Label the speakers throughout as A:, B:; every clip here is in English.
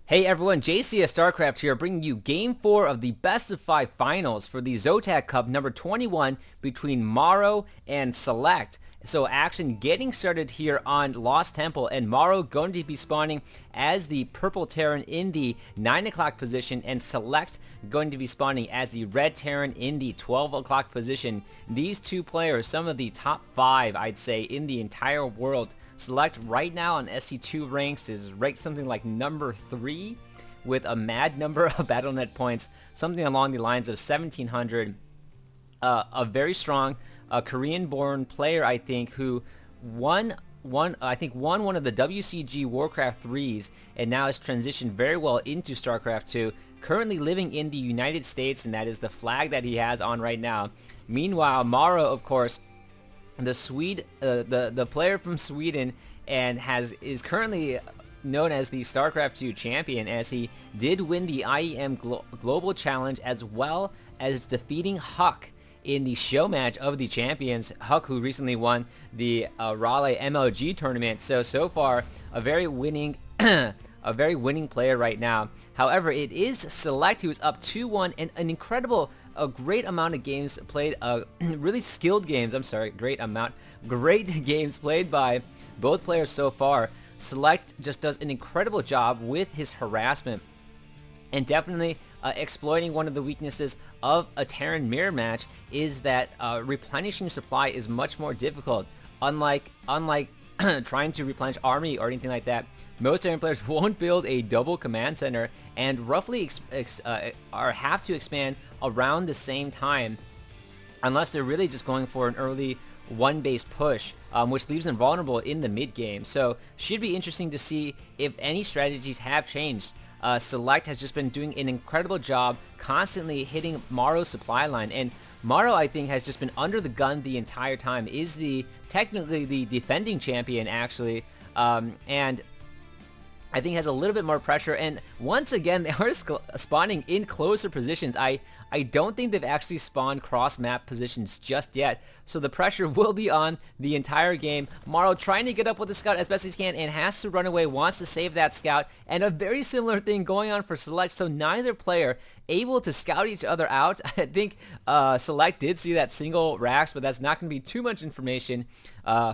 A: Hey everyone, JCS StarCraft here, bringing you Game 4 of the Best of 5 Finals for the Zotac Cup number 21 between MorroW and SeleCT. So action getting started here on Lost Temple, and MorroW going to be spawning as the purple Terran in the 9 o'clock position, and SeleCT going to be spawning as the red Terran in the 12 o'clock position. These two players, some of the top 5, I'd say, in the entire world. SeleCT right now on SC2 ranks is ranked something like number 3 with a mad number of Battle.net points, something along the lines of 1700. A very strong Korean-born player, I think, who won one of the WCG Warcraft 3s and now has transitioned very well into StarCraft 2, currently living in the United States, and that is the flag that he has on right now. Meanwhile, MorroW, of course, the player from Sweden, and is currently known as the StarCraft 2 champion, as he did win the IEM Global Challenge as well as defeating Huck in the show match of the champions. Huck, who recently won the Raleigh MLG tournament. So far a very winning a very winning player right now. However, it is SeleCT who is up 2-1, and an incredible, a great amount of games played, really skilled games, great games played by both players so far. SeleCT just does an incredible job with his harassment, and definitely exploiting one of the weaknesses of a Terran mirror match is that replenishing supply is much more difficult. Unlike trying to replenish army or anything like that, most Terran players won't build a double command center and roughly have to expand around the same time, unless they're really just going for an early one-base push, which leaves them vulnerable in the mid-game. So should be interesting to see if any strategies have changed. SeleCT has just been doing an incredible job constantly hitting MorroW's supply line, and MorroW, I think, has just been under the gun the entire time, is technically the defending champion, actually, and I think has a little bit more pressure. And once again, they are spawning in closer positions. I don't think they've actually spawned cross-map positions just yet, so the pressure will be on the entire game. MorroW trying to get up with the scout as best as he can and has to run away, wants to save that scout, and a very similar thing going on for SeleCT, so neither player able to scout each other out. I think SeleCT did see that single Rax, but that's not going to be too much information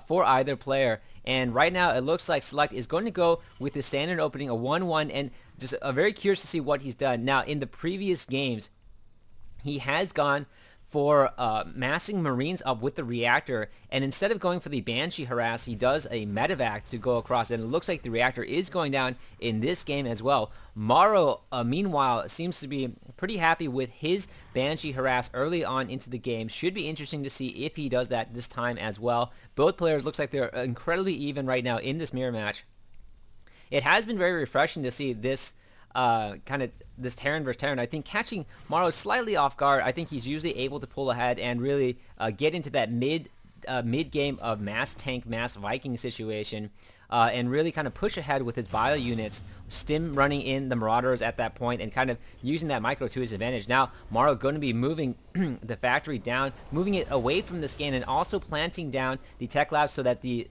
A: for either player. And right now, it looks like SeleCT is going to go with the standard opening, a 1-1, and just very curious to see what he's done. Now, in the previous games, he has gone for massing Marines up with the reactor, and instead of going for the Banshee harass, he does a medevac to go across, and it looks like the reactor is going down in this game as well. MorroW, meanwhile, seems to be pretty happy with his Banshee harass early on into the game. Should be interesting to see if he does that this time as well. Both players looks like they're incredibly even right now in this mirror match. It has been very refreshing to see this this Terran versus Terran. I think catching MorroW slightly off guard. I think he's usually able to pull ahead and really get into that mid game of mass tank, mass Viking situation, and really kind of push ahead with his bio units, stim running in the Marauders at that point, and kind of using that micro to his advantage. Now MorroW going to be moving the factory down, moving it away from the scan, and also planting down the tech lab so that the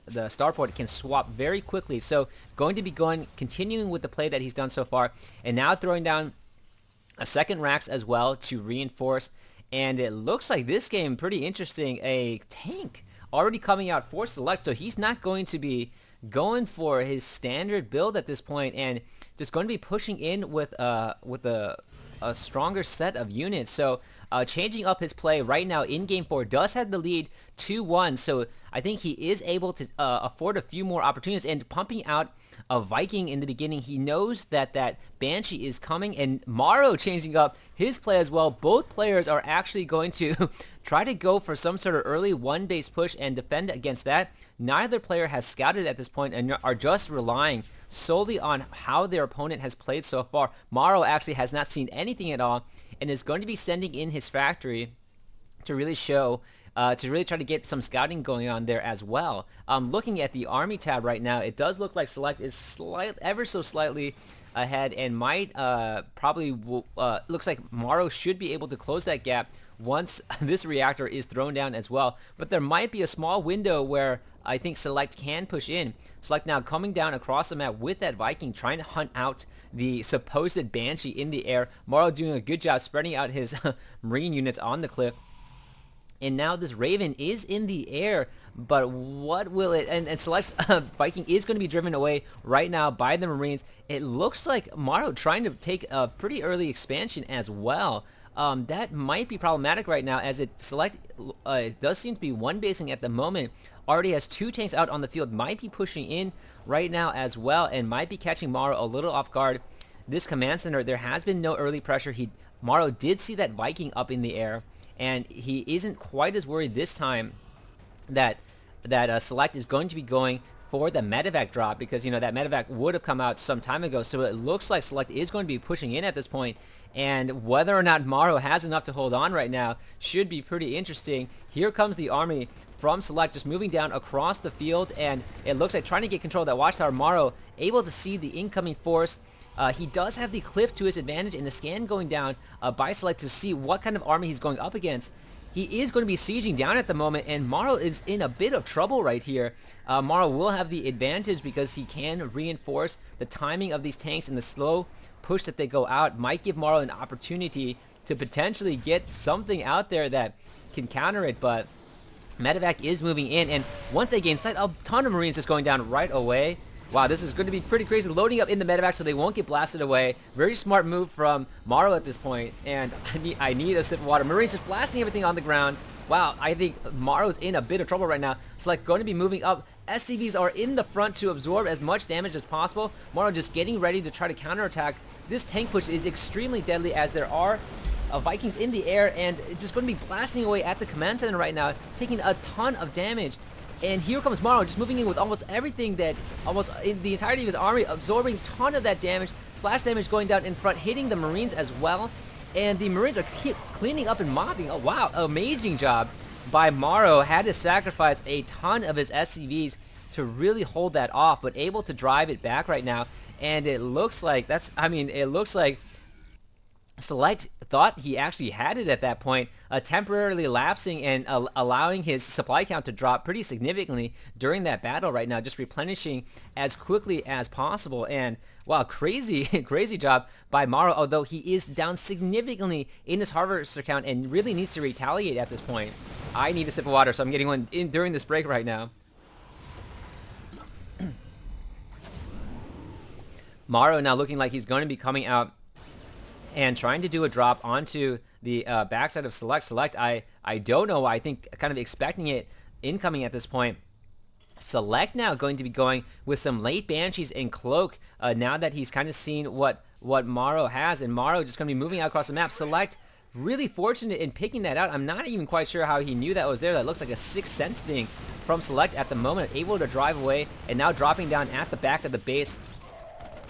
A: starport can swap very quickly. So going to be continuing with the play that he's done so far, and now throwing down a second Rax as well to reinforce. And it looks like this game pretty interesting. A tank already coming out for SeleCT, so he's not going to be going for his standard build at this point, and just going to be pushing in with a stronger set of units. So changing up his play right now in Game 4, does have the lead 2-1, so I think he is able to afford a few more opportunities, and pumping out a Viking in the beginning. He knows that Banshee is coming, and MorroW changing up his play as well. Both players are actually going to try to go for some sort of early one-base push and defend against that. Neither player has scouted at this point and are just relying solely on how their opponent has played so far. MorroW actually has not seen anything at all, and is going to be sending in his factory to really show, to really try to get some scouting going on there as well. Looking at the army tab right now, it does look like SeleCT is ever so slightly ahead, and might probably looks like MorroW should be able to close that gap once this reactor is thrown down as well. But there might be a small window where I think SeleCT can push in. SeleCT now coming down across the map with that Viking, trying to hunt out the supposed Banshee in the air. MorroW doing a good job spreading out his Marine units on the cliff. And now this Raven is in the air, but what will it... And SeleCT's Viking is going to be driven away right now by the Marines. It looks like MorroW trying to take a pretty early expansion as well. That might be problematic right now, as SeleCT does seem to be one-basing at the moment. Already has 2 tanks out on the field, might be pushing in right now as well, and might be catching MorroW a little off guard. This command center, there has been no early pressure. MorroW did see that Viking up in the air, and he isn't quite as worried this time that SeleCT is going to be going for the medevac drop, because that medevac would have come out some time ago. So it looks like SeleCT is going to be pushing in at this point, and whether or not MorroW has enough to hold on right now should be pretty interesting. Here comes the army from SeleCT just moving down across the field, and it looks like trying to get control of that watchtower. MorroW able to see the incoming force. He does have the cliff to his advantage, and the scan going down by SeleCT to see what kind of army he's going up against. He is going to be sieging down at the moment, and MorroW is in a bit of trouble right here. MorroW will have the advantage because he can reinforce the timing of these tanks, and the slow push that they go out might give MorroW an opportunity to potentially get something out there that can counter it, but medevac is moving in, and once they gain sight, a ton of Marines just going down right away. Wow, this is going to be pretty crazy. Loading up in the medevac so they won't get blasted away. Very smart move from MorroW at this point. And I need a sip of water. Marines just blasting everything on the ground. Wow, I think MorroW's in a bit of trouble right now. SeleCT going to be moving up. SCVs are in the front to absorb as much damage as possible. MorroW just getting ready to try to counterattack. This tank push is extremely deadly, as there are Vikings in the air, and it's just going to be blasting away at the command center right now, taking a ton of damage. And here comes MorroW just moving in with almost everything, that almost in the entirety of his army, absorbing a ton of that damage. Splash damage going down in front, hitting the Marines as well. And the Marines are cleaning up and mopping. Oh wow, amazing job by MorroW. Had to sacrifice a ton of his SCVs to really hold that off, but able to drive it back right now. And it looks like it looks like SeleCT thought he actually had it at that point, temporarily lapsing and allowing his supply count to drop pretty significantly during that battle right now, just replenishing as quickly as possible. And wow, crazy job by MorroW, although he is down significantly in his harvester count and really needs to retaliate at this point. I need a sip of water, so I'm getting one in during this break right now. MorroW now looking like he's going to be coming out and trying to do a drop onto the backside of SeleCT. I don't know. I think kind of expecting it incoming at this point. SeleCT now going to be going with some late Banshees and Cloak now that he's kind of seen what MorroW has, and MorroW just going to be moving out across the map. SeleCT really fortunate in picking that out. I'm not even quite sure how he knew that was there. That looks like a sixth sense thing from SeleCT at the moment, able to drive away and now dropping down at the back of the base.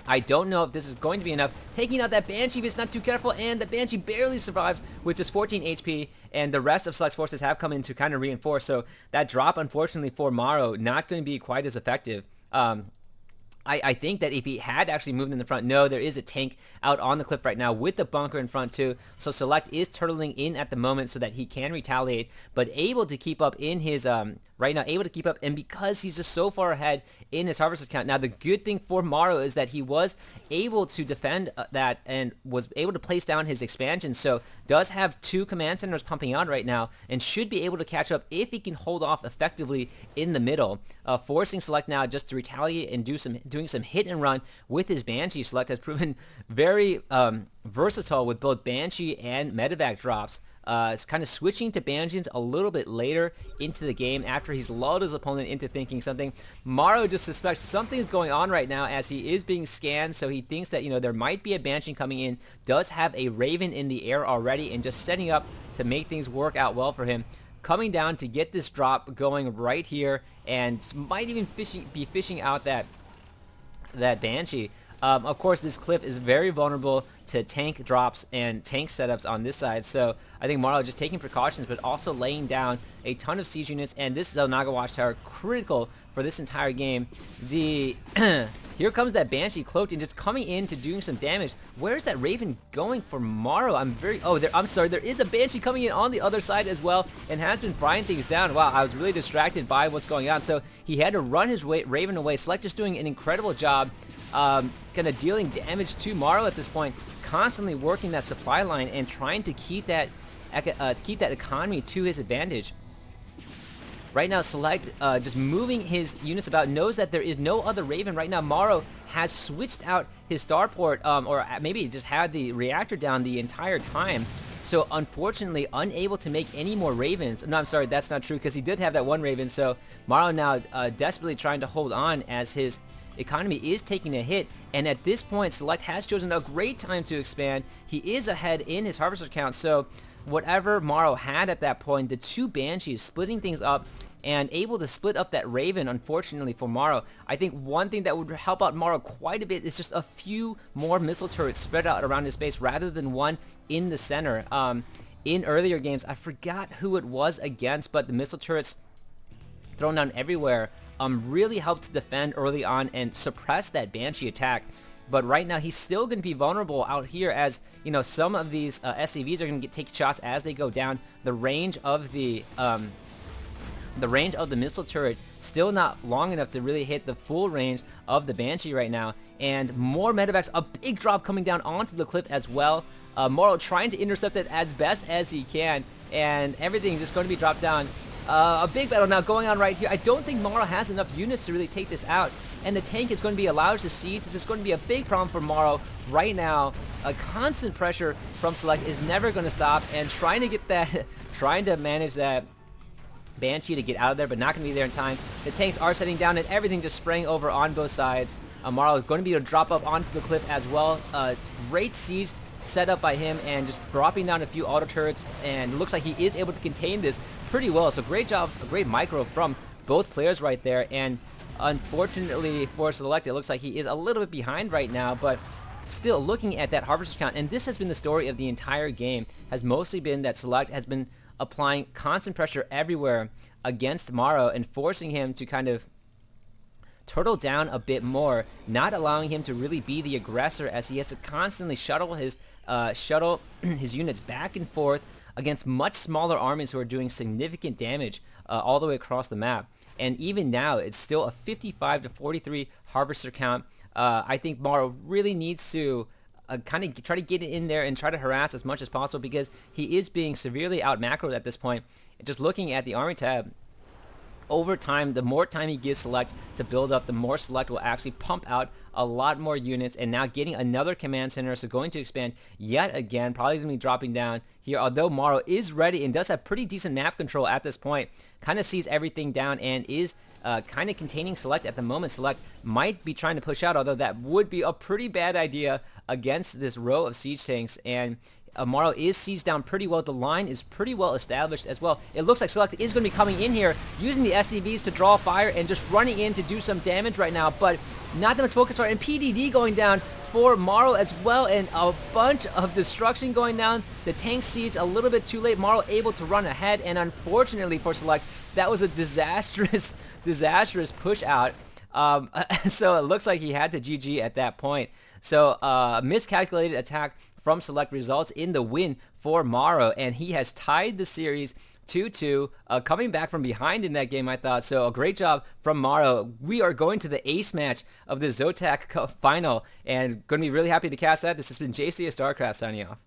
A: I don't know if this is going to be enough. Taking out that Banshee if it's not too careful, and the Banshee barely survives with just 14 HP, and the rest of SeleCT's forces have come in to kind of reinforce, so that drop, unfortunately for MorroW, not going to be quite as effective. I think that if he had actually moved in the front, no, there is a tank out on the cliff right now with the bunker in front too, so SeleCT is turtling in at the moment so that he can retaliate, but able to keep up in his, right now, able to keep up, and because he's just so far ahead in his harvester count. Now, the good thing for MorroW is that he was able to defend that and was able to place down his expansion, so does have 2 command centers pumping out right now and should be able to catch up if he can hold off effectively in the middle, forcing SeleCT now just to retaliate and doing some hit and run with his Banshee. SeleCT has proven very versatile with both Banshee and medevac drops. It's kind of switching to Banshees a little bit later into the game after he's lulled his opponent into thinking something. MorroW just suspects something's going on right now as he is being scanned, so he thinks that, there might be a Banshee coming in, does have a Raven in the air already, and just setting up to make things work out well for him. Coming down to get this drop going right here, and might even be fishing out that Banshee. Of course, this cliff is very vulnerable to tank drops and tank setups on this side, so I think MorroW just taking precautions, but also laying down a ton of siege units, and this Zelnaga watchtower critical for this entire game. The here comes that Banshee cloaked and just coming in to doing some damage. Where's that Raven going for MorroW? I'm sorry, there is a Banshee coming in on the other side as well and has been frying things down. Wow, I was really distracted by what's going on. So he had to run his Raven away. SeleCT just doing an incredible job kind of dealing damage to MorroW at this point, constantly working that supply line and trying to keep that economy to his advantage. Right now, SeleCT just moving his units about, knows that there is no other Raven. Right now, MorroW has switched out his starport, or maybe just had the reactor down the entire time. So, unfortunately, unable to make any more Ravens. No, I'm sorry, that's not true, because he did have that one Raven. So, MorroW now desperately trying to hold on as his economy is taking a hit. And at this point, SeleCT has chosen a great time to expand. He is ahead in his harvester count. So, whatever MorroW had at that point, the two Banshees splitting things up and able to split up that Raven, unfortunately, for MorroW. I think one thing that would help out MorroW quite a bit is just a few more missile turrets spread out around his base rather than one in the center. In earlier games, I forgot who it was against, but the missile turrets thrown down everywhere really helped to defend early on and suppress that Banshee attack. But right now, he's still going to be vulnerable out here, as you know, some of these SCVs are going to take shots as they go down. The range of the missile turret still not long enough to really hit the full range of the Banshee right now. And more medevacs, a big drop coming down onto the cliff as well. MorroW trying to intercept it as best as he can, and everything's just going to be dropped down. A big battle now going on right here. I don't think MorroW has enough units to really take this out, and the tank is going to be allowed to siege. This is going to be a big problem for MorroW right now. A constant pressure from SeleCT is never going to stop, and trying to get that, trying to manage that Banshee to get out of there, but not going to be there in time. The tanks are setting down, and everything just spraying over on both sides. MorroW is going to be able to drop up onto the cliff as well. Great siege set up by him, and just dropping down a few auto turrets, and looks like he is able to contain this pretty well. So great job, a great micro from both players right there. And unfortunately for SeleCT, it looks like he is a little bit behind right now, but still looking at that harvester count, and this has been the story of the entire game, has mostly been that SeleCT has been applying constant pressure everywhere against MorroW and forcing him to kind of turtle down a bit more, not allowing him to really be the aggressor, as he has to constantly shuttle his units back and forth against much smaller armies who are doing significant damage all the way across the map. And even now, it's still a 55 to 43 harvester count. I think MorroW really needs to kind of try to get in there and try to harass as much as possible, because he is being severely out macroed at this point. Just looking at the army tab, over time, the more time he gives SeleCT to build up, the more SeleCT will actually pump out a lot more units. And now getting another command center, so going to expand yet again, probably going to be dropping down here. Although MorroW is ready and does have pretty decent map control at this point, kind of sees everything down and is kind of containing SeleCT at the moment. SeleCT might be trying to push out, although that would be a pretty bad idea against this row of siege tanks. And MorroW is sieged down pretty well. The line is pretty well established as well. It looks like SeleCT is going to be coming in here, using the SCVs to draw fire and just running in to do some damage right now, but not that much focus on it. And PDD going down for MorroW as well, and a bunch of destruction going down. The tank seized a little bit too late. MorroW able to run ahead, and unfortunately for SeleCT, that was a disastrous push out. So it looks like he had to GG at that point. So miscalculated attack from SeleCT results in the win for MorroW, and he has tied the series 2-2, coming back from behind in that game, I thought. So a great job from MorroW. We are going to the ace match of the Zotac Cup final, and going to be really happy to cast that. This has been JC of StarCraft signing off.